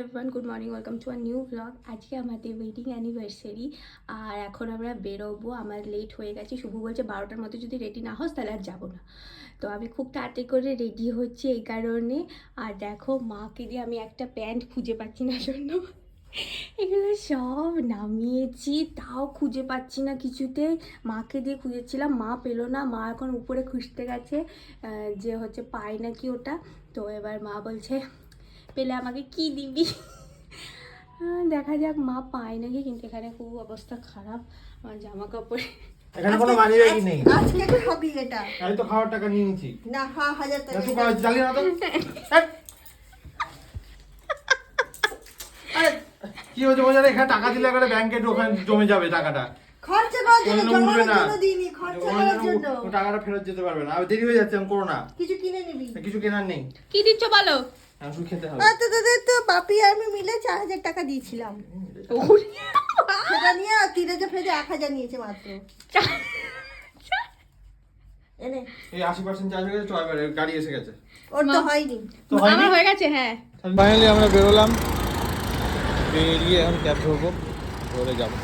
Everyone, good morning, welcome to a new blog. আজকে আমাদের wedding anniversary আর এখন আমরা বেরোবো। আমার লেট হয়ে গেছে। শুভ বলছে 12টার মধ্যে যদি রেডি না হোস তাহলে আর যাবো না। তো আমি খুব তাড়াতাড়ি করে রেডি হচ্ছি এই কারণে। আর দেখো মাকে দিয়ে আমি একটা প্যান্ট খুঁজে পাচ্ছি না জন্য এগুলো সব নামিয়েছি, তাও খুঁজে পাচ্ছি না কিছুতে। মাকে দিয়ে খুঁজেছিলাম, মা পেলো না। মা এখন উপরে খুঁজতে গেছে যে হচ্ছে পাই নাকি ওটা। তো এবার মা বলছে পেলে আমাকে কি দিবি। দেখা যাক মা পায় নাকি, কিন্তু এখানে খুব অবস্থা খারাপ। আমার জামা কাপড় এখানে কোনো মানি ব্যাগ নেই। আজকে তো খাবি এটা। আমি তো খাওয়ার টাকা নিয়ে নিয়েছি। না, 1000 টাকা। তুই খাওয়া চালিয়ে না তো। আরে কি হয়েছে বোঝা এখানে টাকা দিলে এখানে ব্যাংকে ওখানে জমে যাবে টাকাটা। খরচা করার জন্য, কোনো জমানোর উঠবে না। জন্য দিইনি, খরচা করার জন্য। ও টাকাটা ফেরত যেতে পারবে না। আমি দেরি হয়ে যাচ্ছে, আমি করো না। কিছু কিনে নিবি। কিছু কেনার নেই। কি দিচ্ছ বলো? আমি শুধু খেতে হবে। তো বাপি আর আমি মিলে 4000 টাকা দিয়েছিলাম। সেটা নিয়ে তিরেজে ফেজে 1000 নিয়েছে মাত্র। এনে এই 80% চার্জ হয়ে গেছে, তো এবারে গাড়ি এসে গেছে। ওর তো হয়নি। তো হয়নি? আমার হয়ে গেছে, হ্যাঁ। ফাইনালি আমরা বেরোলাম, বেরিয়ে এখন ক্যাব ধরবো, ধরে যাবো।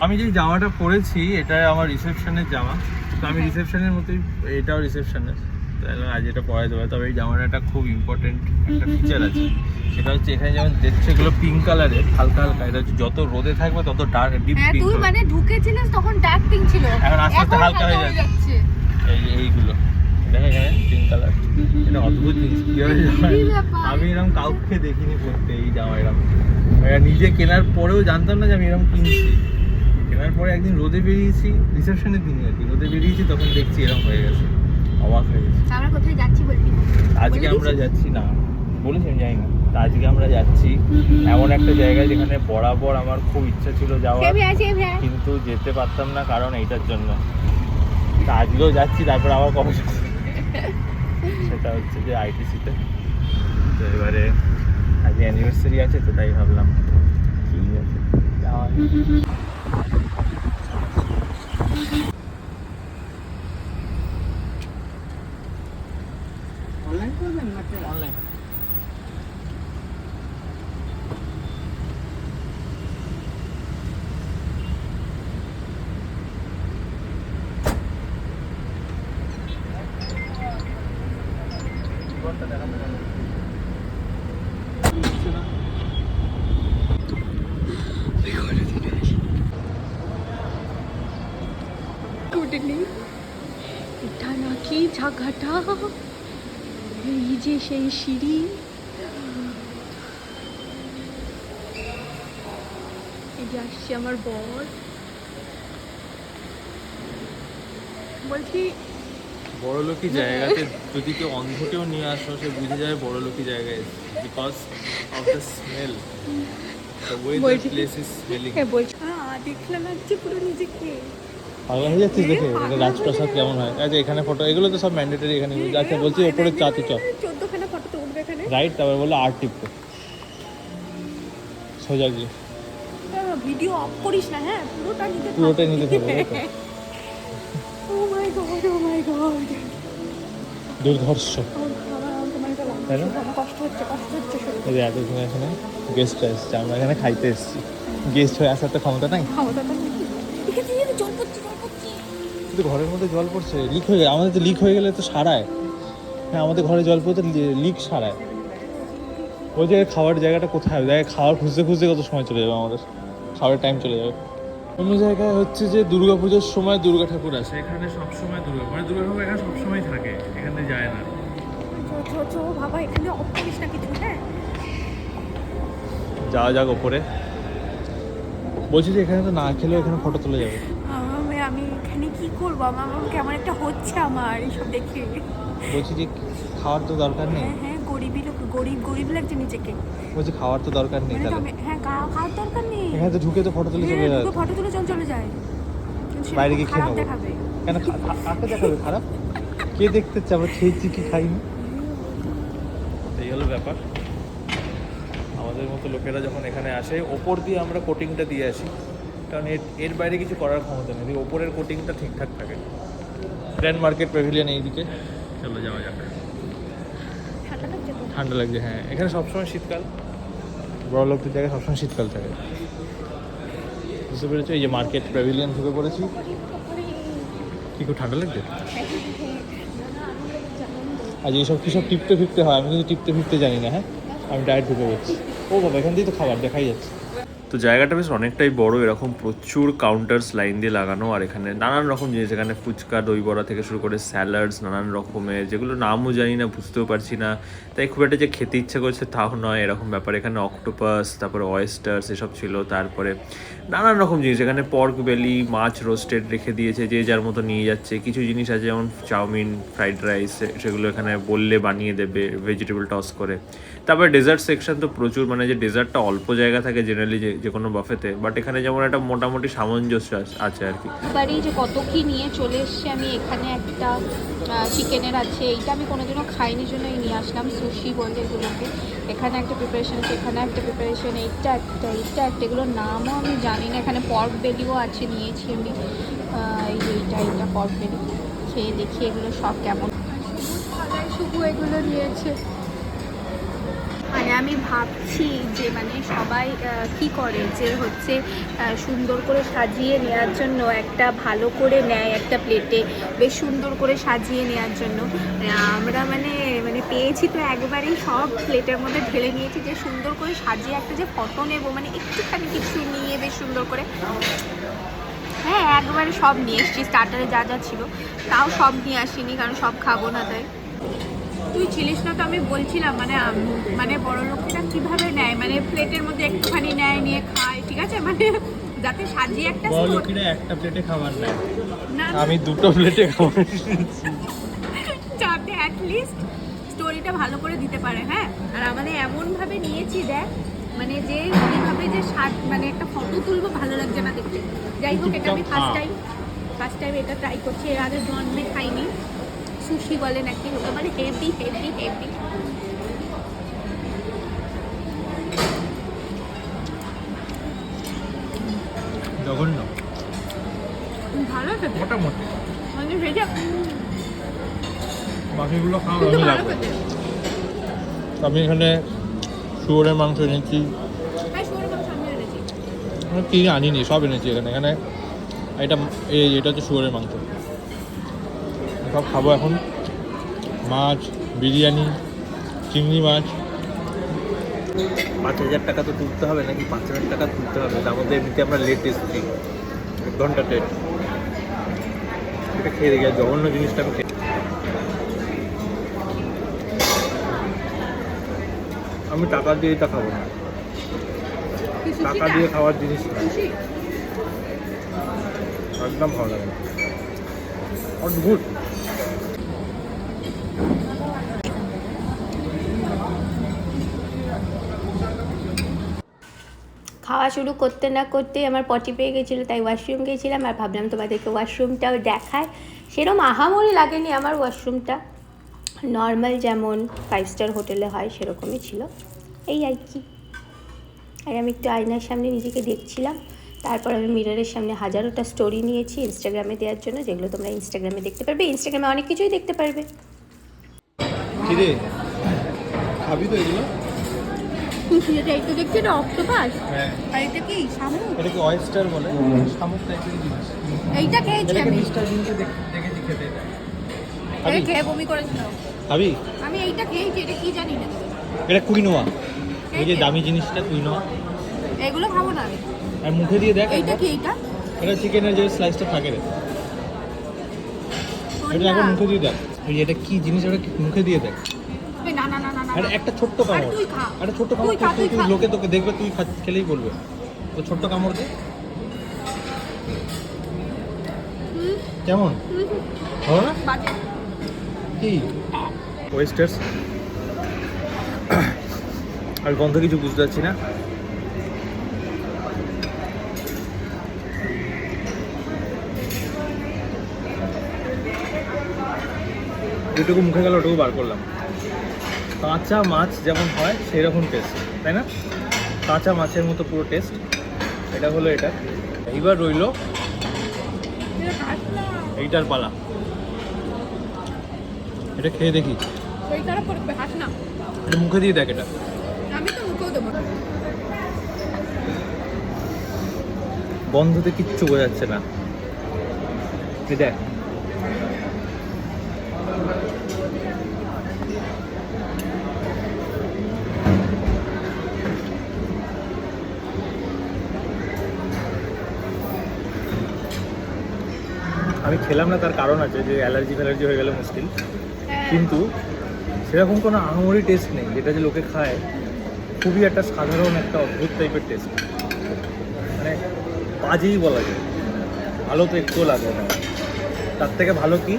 আমি যে জামাটা পরেছি এটা আমার রিসেপশনের জামা। তো আমি রিসেপশনের মতোই, এটাও রিসেপশনের, তাহলে আজ এটা পরাই দেবো। তবে এই জামাটা একটা খুব ইম্পর্টেন্ট একটা ফিচার আছে, সেটা হচ্ছে এখানে যেমন দেখছো এগুলো পিঙ্ক কালারের, হালকা হালকা। এটা হচ্ছে যত রোদে থাকবে তত ডার্ক ডিপ হ্যাঁ, পিঙ্ক। তুই মানে ঢুকেছিলিস তখন ডার্ক পিঙ্ক ছিল, এখন আস্তে আস্তে হালকা হয়ে যাচ্ছে। এইগুলো দেখো এখানে পিঙ্ক কালার, এটা অদ্ভুত জিনিস। কি হয় আমি এরকম কাউকে দেখিনি পরতে এই জামা। এরকম নিজে কেনার পরেও জানতাম না যে আমি এরকম কিনছি। কেনার পরে একদিন রোদে বেরিয়েছি, রিসেপশনের দিনই আর কি, রোদে বেরিয়েছি, তখন দেখছি এরকম হয়ে গেছে। অবাক হয়ে গেছে। আমরা কোথায় যাচ্ছি বলবি? আজকে আমরা যাচ্ছি না, বলেছি আমি যাই না। তা আজকে আমরা যাচ্ছি এমন একটা জায়গায় যেখানে বরাবর আমার খুব ইচ্ছা ছিল যাওয়ার, কিন্তু যেতে পারতাম না কারণ এইটার জন্য। তা আজকেও যাচ্ছি, তারপর আবার কবে সেটা হচ্ছে যে আইটিসিতে। তো এবারে আজকে অ্যানিভার্সারি আছে, তো তাই ভাবলাম ঠিক আছে যাওয়া। অনলাইন করবেন নাকি অনলাইন? এটা নাকি ঝাঁকাটা, এই যে সেই সিঁড়ি। এই যে আসছে আমার বর। বলছি বড়লোকি জায়গাতে যদি কেউ অন্ধকেও নিয়ে আসো, সে বুঝে যায় বড়লোকি জায়গায়, because of the smell, the way the place is smelling. বলছি দেখলাম লাগছে পুরো নিজেকে। পাগল হয়ে যাচ্ছিস দেখে এটা রাজপ্রাসাদ কেমন হয়। আচ্ছা এখানে ফটো, এগুলো তো সব ম্যান্ডেটরি এখানে। আচ্ছা বলছি ওপরে চাতে চপ 14খানা ফটো তো উঠবে এখানে, রাইট। তারপর বললো আর্ট টিপতে সোজা গিয়ে ভিডিও অফ করিস না, হ্যাঁ পুরোটা নিতে থাকবে। ও মাই গড, ও মাই গড, দুর্ধর্ষ, তাই না? কষ্ট হচ্ছে এই যে এতক্ষণ এখানে গেস্ট এসছে, আমরা এখানে খাইতে এসেছি। গেস্ট হয়ে আসার তো ক্ষমতা নাই। কিন্তু ঘরের মধ্যে জল পড়ছে, লিক হয়ে গেলে আমাদের তো, লিক হয়ে গেলে তো সারায়। হ্যাঁ আমাদের ঘরে জল পড়তে লিক সারায়। ওই জায়গায় খাওয়ার জায়গাটা কোথায়? ওই জায়গায় খাওয়ার খুঁজতে খুঁজতে কত সময় চলে যাবে আমাদের, খাওয়ার টাইম চলে যাবে। অন্য জায়গায় হচ্ছে যে দুর্গা পুজোর সময় দুর্গা ঠাকুর আসে, এখানে সবসময় দুর্গা ঠাকুর এখানে সবসময় থাকে, এখানে যায় না। বাবা এখানে অফ করিস না কিছু, হ্যাঁ যাওয়া যাক ওপরে। বলছি যে এখানে তো না খেলেও এখানে ফটো তুলে যাবে। আমি এখানে কি করবো? আমার কেমন একটা হচ্ছে আমার এইসব দেখে। বলছি যে খাওয়ার তো দরকার নেই। হ্যাঁ গরিব লাগছে নিজেকে। বলছি খাওয়ার তো দরকার নেই তাহলে। হ্যাঁ খাওয়ার দরকার নেই, এখানে তো ঢুকে তো ফটো তুলে চলে যাবে। ফটো তুলে চলে যায়, বাইরে গিয়ে খেয়ে নেবো। দেখাবে কেন কাকে দেখাবে খারাপ? কে দেখতে চাচ্ছে আমরা খেয়েছি কি খাইনি? এই হলো ব্যাপার। আমাদের মতো লোকেরা যখন এখানে আসে, ওপর দিয়ে আমরা কোটিংটা দিয়ে আসি, কারণ এর বাইরে কিছু করার ক্ষমতা নেই। ওপরের কোটিংটা ঠিকঠাক থাকে। গ্র্যান্ড মার্কেট প্যাভিলিয়ন এইদিকে, চলো যাওয়া যাক। ঠান্ডা লাগছে, হ্যাঁ এখানে সবসময় শীতকাল। বড় লোকদের জায়গায় সবসময় শীতকাল থাকে। বুঝতে পেরেছো? এই যে মার্কেট প্যাভিলিয়ন ঢুকে পড়েছি। কি খুব ঠান্ডা লাগছে? আজ এইসব কী সব টিপতে ফিরতে হয়, আমি কিন্তু টিপতে ফিরতে জানি না। হ্যাঁ, আমি ডাইরেক্ট ঢুকে পড়ছি। ও বাবা, এখান দিয়ে তো খাবার দেখাই যাচ্ছে। তো জায়গাটা বেশ অনেকটাই বড়, এরকম প্রচুর কাউন্টার্স লাইন দিয়ে লাগানো, আর এখানে নানান রকম জিনিস, এখানে ফুচকা দই বড়া থেকে শুরু করে স্যালাডস নানান রকমের, যেগুলো নামও জানি না, বুঝতেও পারছি না, তাই খুব একটা যে খেতে ইচ্ছে করছে তাও নয়, এরকম ব্যাপার। এখানে অক্টোপাস, তারপরে অয়েস্টার্স এসব ছিল, তারপরে নানান রকম জিনিস, এখানে পর্ক বেলি, মাছ রোস্টেড রেখে দিয়েছে, যে যার মতো নিয়ে যাচ্ছে। কিছু জিনিস আছে যেমন চাউমিন, ফ্রাইড রাইস, সেগুলো এখানে বললে বানিয়ে দেবে ভেজিটেবল টস করে। তারপরে ডেজার্ট সেকশন তো প্রচুর, মানে যে ডেজার্টটা অল্প জায়গা থাকে জেনারেলি যে কোনো বাফেতে, বাট এখানে যেমন একটা মোটামুটি সামঞ্জস্য আছে আর কি। বাড়ি যে কত কি নিয়ে চলে এসছে। আমি এখানে একটা চিকেনের আছে, এইটা আমি কোনোদিনও খাইনি জন্য নিয়ে আসলাম, সুশি বলে এগুলোকে। এখানে একটা প্রিপারেশন আছে, এখানে একটা প্রিপারেশন, এইটা একটা এগুলোর নামও আমি জানি না। এখানে পর্ক বেলিও আছে, নিয়েছি আমি। এইটা পর্ক বেলি, খেয়ে দেখি এগুলো সব কেমন। শুধু এগুলো নিয়েছে। মানে আমি ভাবছি যে মানে সবাই কি করে, যে হচ্ছে সুন্দর করে সাজিয়ে নেওয়ার জন্য একটা ভালো করে নেয় একটা প্লেটে, বেশ সুন্দর করে সাজিয়ে নেওয়ার জন্য। আমরা মানে পেয়েছি তো একবারেই সব প্লেটের মধ্যে ঢেলে নিয়েছি, যে সুন্দর করে সাজিয়ে একটা যে ফটো নেবো, মানে একটুখানি কিছু নিয়ে বেশ সুন্দর করে। হ্যাঁ, একবারে সব নিয়ে এসেছি, স্টার্টারে যা যা ছিল তাও সব নিয়ে আসিনি, কারণ সব খাবো না তাই। তুই ছিলিস না তো, আমি বলছিলাম মানে বড় লোকেরা কিভাবে নেয়, মানে প্লেটের মধ্যে একটুখানি নেয়, নিয়ে খায়, ঠিক আছে, মানে যাতে সাজিয়ে একটা বড় লোকেরা একটা প্লেটে খাবার নেয়, আমি দুটো প্লেটে খাবার যাতে অ্যাটলিস্ট স্টোরিটা ভালো করে দিতে পারে। হ্যাঁ, আর আমাদের এমনভাবে নিয়েছি দেখ, মানে যে এইভাবে যে মানে একটা ফটো তুলবো, ভালো লাগছে না দেখতে। যাই হোক, এটা আমি ফার্স্ট টাইম এটা ট্রাই করছি, এর আগে জন্মে খাইনি। সুশি বলে নাকি, ওটা মানে হেভি। জঘন্য, ভালো আছে মোটামুটি, মানে ভেজা, বাকিগুলো খাওয়া কিন্তু আমি ভালো লাগবে। খেতে। আমি এখানে শুয়োরের মাংস এনেছি, হ্যাঁ, শুয়োরের মাংস আমি এনেছি। কি আনিনি, সব এনেছি এখানে। এটা হচ্ছে শুয়োরের মাংস, সব খাবো এখন। মাছ, বিরিয়ানি, চিংড়ি মাছ। 5,000 টাকা তো তুলতে হবে নাকি 5,000 টাকা তুলতে হবে, তার মধ্যে এমনিতে আমরা লেট এসেছি, 1 ঘন্টা লেট। এটা খেয়ে দেখি, জঘন্য জিনিসটা আমি আমি টাকা দিয়ে এটা খাবো না, টাকা দিয়ে খাওয়ার জিনিস না, একদম ভালো লাগে না, অদ্ভুত। খাওয়া শুরু করতে না করতেই আমার পটি পেয়ে গেছিলো, তাই ওয়াশরুম গেছিলাম, আর ভাবলাম তোমাদেরকে ওয়াশরুমটাও দেখায়। সেরকম আহামরি লাগেনি আমার ওয়াশরুমটা, নর্মাল যেমন 5 স্টার হোটেলে হয় সেরকমই ছিল, এই আর কি। আর আমি একটু আয়নার সামনে নিজেকে দেখছিলাম, তারপর আমি মিররের সামনে হাজারোটা স্টোরি নিয়েছি ইনস্টাগ্রামে দেওয়ার জন্য, যেগুলো তোমরা ইনস্টাগ্রামে দেখতে পারবে। ইনস্টাগ্রামে অনেক কিছুই দেখতে পারবে। কিরে, খাবি তো এগুলো? এইটা দেখছি, এটা অক্টোপাস, হ্যাঁ। আর এটা কি শামুক? এটাকে অয়েস্টার বলে, শামুক টাইপের জিনিস। এইটা খেয়েছি আমি, দেখেছি খেতে। এটা খেয়ে বমি করেছিল। খাবি? আমি এইটা খেয়েছি, এটা কি জানি না। এটা কুইনোয়া, এই যে দামি জিনিসটা কুইনোয়া। এগুলো খাবো না আমি। আর মুখে দিয়ে দেখ, এইটা কি? এইটা এটা চিকেনের যে স্লাইসটা থাকে রে, এটা এখন মুখে দিয়ে দেখ। এই এটা কি জিনিস, এটা মুখে দিয়ে দেখ। না না না না না, আরে একটা ছোট্ট আর কামড়, তুই খা, একটা ছোট্ট কামড়, তুই লোকে তোকে দেখবে, তুই খেলেই বলবে তো ছোট্ট কামড় দে। কেমন ভালো না? বাজে। কি ওয়েস্টার্স, আর গন্ধ কিছু বুঝতে পারছি না। যেটুকু মুখে গেল ওটুকু বার করলাম। কাঁচা মাছ যেমন হয় সেই রকম টেস্ট, তাই না? কাঁচা মাছের মতো পুরো টেস্ট। এটা হলো এটা। এইবার রইল এইটার পালা, এটা খেয়ে দেখি। ওই তারা করবে, হাস না। এটা মুখে দিয়ে দেখ, এটা আমি তো মুখেও দেবো। গন্ধতে কিচ্ছু বোঝা যাচ্ছে না। এই দেখ, আমি খেলাম না, তার কারণ আছে যে অ্যালার্জি ফ্যালার্জি হয়ে গেলে মুশকিল, কিন্তু সেরকম কোনো আহামরি টেস্ট নেই। যেটা যে লোকে খায় খুবই একটা সাধারণ একটা অদ্ভুত টাইপের টেস্ট, মানে বাজেই বলা যায়, ভালো তো একটুও লাগে না। তার থেকে ভালো কি,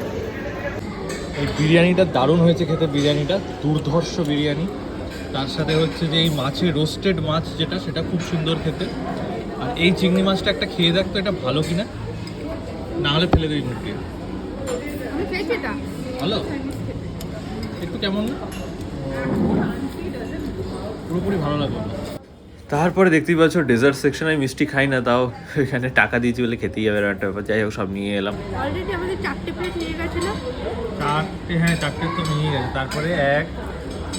এই বিরিয়ানিটা দারুণ হয়েছে খেতে, বিরিয়ানিটা দুর্ধর্ষ বিরিয়ানি। তার সাথে হচ্ছে যে এই মাছের রোস্টেড মাছ যেটা, সেটা খুব সুন্দর খেতে। আর এই চিংড়ি মাছটা একটা খেয়ে দেখতো এটা ভালো কিনা, না হলে ফেলে দিই মুখ দিয়ে। ভালো, একটু কেমন না, পুরোপুরি ভালো লাগলো না। তারপরে দেখতেই পাচ্ছ ডেজার্ট সেকশন, আমি মিষ্টি খাই না, তাও এখানে টাকা দিয়েছি বলে খেতেই যাবে একটা ব্যাপার। যাই হোক, সব নিয়ে এলাম। অলরেডি আমাদের 4টে প্লেট নিয়ে গেছিল। 4টে, হ্যাঁ 4টে তো নিয়ে গেছে। তারপরে 1,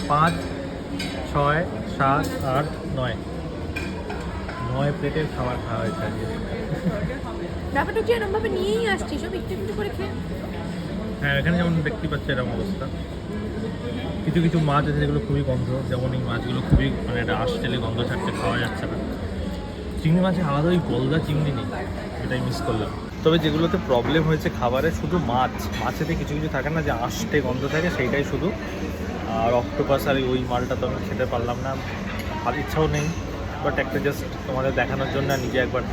5, 6, 7, 8, 9 প্লেটের খাবার খাওয়া হয়েছে আজকে। ব্যাপারটা হচ্ছে এরকমভাবে নিয়েই আসছি, সব একটু একটু করে খেয়ে। হ্যাঁ, এখানে যেমন দেখতে পাচ্ছি এরকম অবস্থা। কিছু কিছু মাছ আছে যেগুলো খুবই গন্ধ, যেমন এই মাছগুলো খুবই মানে একটা আঁশ টেলে গন্ধ ছাড়ছে, খাওয়া যাচ্ছে না। চিংড়ি মাছে আলাদা ওই গলদা চিংড়ি নেই, এটাই মিস করলাম। তবে যেগুলোতে প্রবলেম হয়েছে খাবারে, শুধু মাছেতে কিছু কিছু থাকে না যে আঁশটে গন্ধ থাকে, সেইটাই শুধু। আর অক্টোপাস আর ওই মালটা তো আমি খেতে পারলাম না, আর ইচ্ছাও নেই, বাট একটা জাস্ট তোমাদের দেখানোর জন্য আর নিজে একবার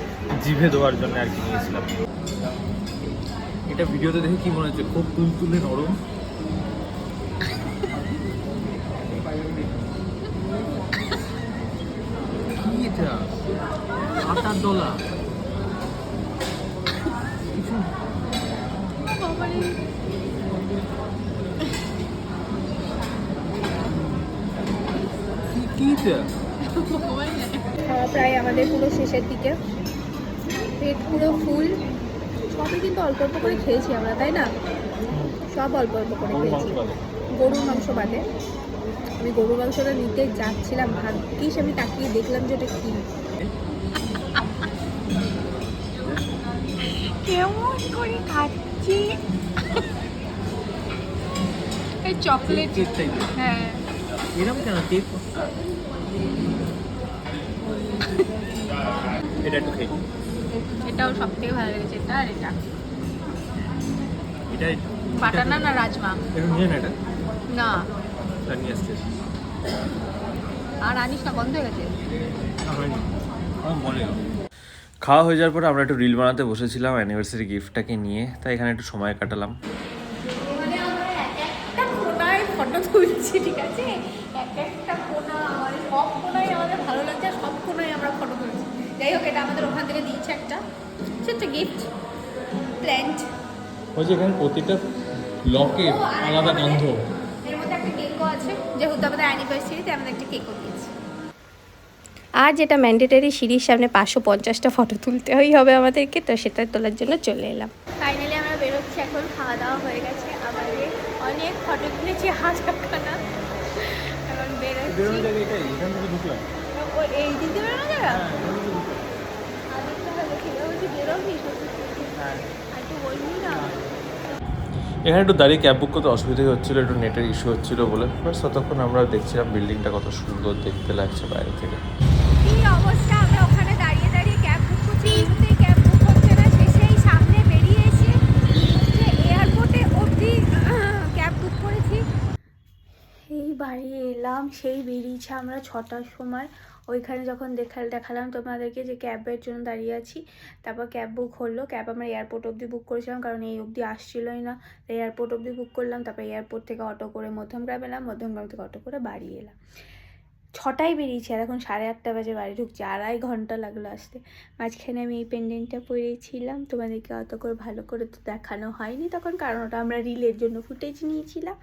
জিভে দেওয়ার জন্য আর কি নিয়েছিলাম। এটা ভিডিওতে দেখে কি মনে হচ্ছে, খুব তুলতুলে নরম। কি এটা, আটার ডলা কিছু, কি এটা? খাওয়া প্রায় আমাদের পুরো শেষের দিকে, পেট পুরো ফুল। সবই কিন্তু অল্প অল্প করে খেয়েছি আমরা, তাই না? সব অল্প অল্প করে খেয়েছি, গরুর মাংস বাদে। আমি গরুর মাংসটা নিতে যাচ্ছিলাম, ভাগ্যিস আমি তাকিয়ে দেখলাম যে ওটা কি। কেমন করে খাচ্ছি এই চকলেট। হ্যাঁ, এরকম কেন কেক? এটা একটু খেয়ে, এটাও সব থেকে ভালো লেগেছে, এটা আর এটা। এটাই বাটার নান না রাজমা? একটু নিয়ে না, এটা না, এটা নিয়ে আসছে। আর আনিস না, বন্ধ হয়ে গেছে। খাওয়া হয়ে যাওয়ার পরে আমরা একটু রিল বানাতে বসেছিলাম অ্যানিভার্সারি গিফটটাকে নিয়ে, তাই এখানে একটু সময় কাটালাম। মানে আমরা একটা কোনায় ফটো তুলছি, ঠিক আছে? একটা কোনা, মানে সব কোনায় আমাদের ভালো লাগছে, আর সব কোনায় আমরা ফটো তুলছি। যাই হোক, এটা আমাদের ওখান থেকে দিয়েছে একটা ছোট্ট গিফট, প্ল্যান্ট। ওই যে এখানে প্রতিটা লকে আলাদা গন্ধ। এর মধ্যে একটা কেকও আছে, যেহেতু আমাদের অ্যানিভার্সারিতে আমাদের একটা কেকও দিয়েছে। আর যেটা ম্যান্ডেটারি, সিঁড়ির সামনে 550টা ফটো তুলতেই হবে আমাদেরকে, তো সেটা তোলার জন্য চলে এলাম। ফাইনালি আমরা বেরোচ্ছি এখন, খাওয়া দাওয়া হয়ে গেছে আমাদের, অনেক ফটো তুলেছি, হাজারখানা। এখন বেরোচ্ছি। এই দিকে বেরোনো যাবে? এখানে একটু দাঁড়িয়ে ক্যাব বুক করতে অসুবিধা হচ্ছিলো, একটু নেটের ইস্যু হচ্ছিলো বলে। বাট ততক্ষণ আমরা দেখছিলাম বিল্ডিংটা কত সুন্দর দেখতে লাগছে বাইরে থেকে। এই অবস্থা, আমরা ওখানে দাঁড়িয়ে দাঁড়িয়ে ক্যাব বুক করছি, কিছুতেই ক্যাব বুক হচ্ছে না। শেষেই সামনে বেরিয়ে এসে যে এয়ারপোর্টে অবধি ক্যাব বুক করেছি। এই বাড়ি এলাম, সেই বেরিয়েছে আমরা 6টার সময়। ওইখানে যখন দেখালাম তোমাদেরকে যে ক্যাবের জন্য দাঁড়িয়ে আছি, তারপর ক্যাব বুক হলো। ক্যাব আমরা এয়ারপোর্ট অবধি বুক করেছিলাম, কারণ এই অবধি আসছিলোই না, তাই এয়ারপোর্ট অবধি বুক করলাম। তারপর এয়ারপোর্ট থেকে অটো করে মধ্যমগ্রাম এলাম, মধ্যমগ্রাম থেকে অটো করে বাড়ি এলাম। 6টায় বেরিয়েছি, আর এখন 8:30 বাজে বাড়ি ঢুকছি। 2.5 ঘন্টা লাগলো আসতে। মাঝখানে আমি এই পেন্ডেন্টটা পরেছিলাম, তোমাদেরকে অত করে ভালো করে তো দেখানো হয়নি তখন, কারণ ওটা আমরা রিলের জন্য ফুটেজ নিয়েছিলাম।